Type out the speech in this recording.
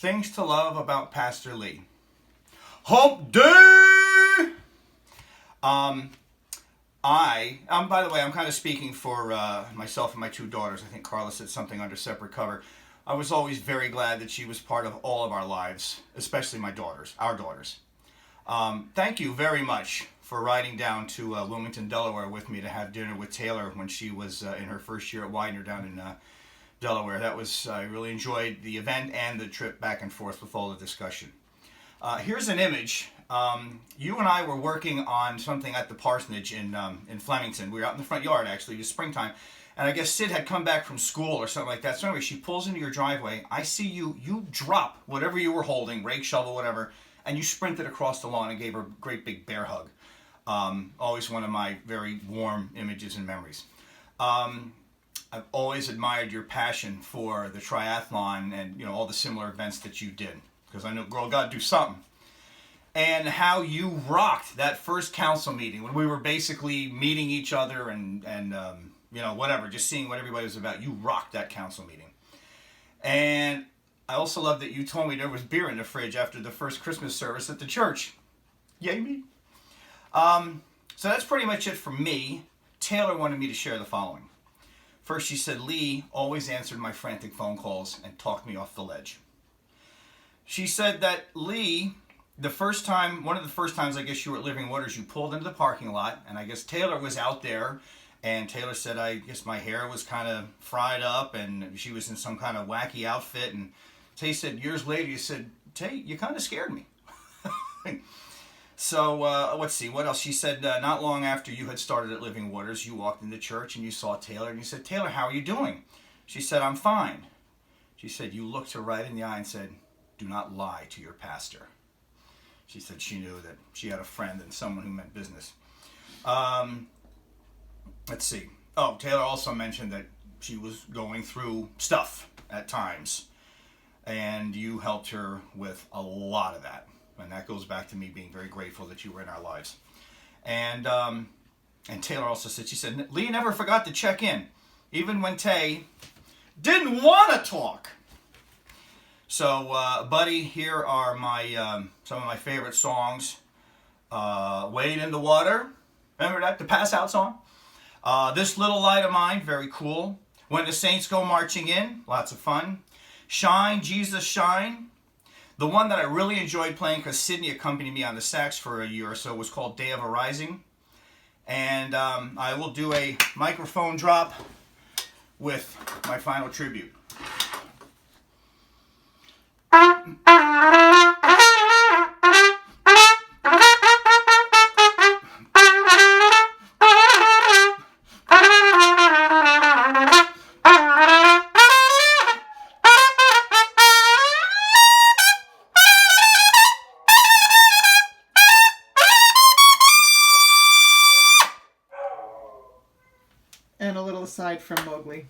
Things to love about Pastor Lee. Hump Day! By the way, I'm kind of speaking for myself and my two daughters. I think Carla said something under separate cover. I was always very glad that she was part of all of our lives, especially my daughters, our daughters. Thank you very much for riding down to Wilmington, Delaware with me to have dinner with Taylor when she was in her first year at Widener down in Delaware. I really enjoyed the event and the trip back and forth with all the discussion. Here's an image. You and I were working on something at the parsonage in Flemington. We were out in the front yard, actually. It was springtime. And I guess Sid had come back from school or something like that. So anyway, she pulls into your driveway. I see you drop whatever you were holding, rake, shovel, whatever, and you sprinted across the lawn and gave her a great big bear hug. Always one of my very warm images and memories. I've always admired your passion for the triathlon and all the similar events that you did. Because I know, girl, got to do something. And how you rocked that first council meeting when we were basically meeting each other and whatever, just seeing what everybody was about. You rocked that council meeting. And I also love that you told me there was beer in the fridge after the first Christmas service at the church. Yay me. So that's pretty much it for me. Taylor wanted me to share the following. First, she said, Lee always answered my frantic phone calls and talked me off the ledge. She said that Lee, one of the first times I guess you were at Living Waters, you pulled into the parking lot, and I guess Taylor was out there, and Taylor said, I guess my hair was kind of fried up, and she was in some kind of wacky outfit, and Tay said, years later, you said, Tay, you kind of scared me. So, let's see, what else? She said, not long after you had started at Living Waters, you walked into church and you saw Taylor, and you said, Taylor, how are you doing? She said, I'm fine. She said, you looked her right in the eye and said, do not lie to your pastor. She said she knew that she had a friend and someone who meant business. Let's see. Oh, Taylor also mentioned that she was going through stuff at times, and you helped her with a lot of that. And that goes back to me being very grateful that you were in our lives. And Taylor also said, she said, Lee never forgot to check in, even when Tay didn't want to talk. So, buddy, here are my some of my favorite songs. Wade in the Water. Remember that? The Pass Out song? This Little Light of Mine, very cool. When the Saints Go Marching In, lots of fun. Shine, Jesus, Shine. The one that I really enjoyed playing because Sydney accompanied me on the sax for a year or so was called Day of a Rising. And I will do a microphone drop with my final tribute. And a little aside from Mowgli.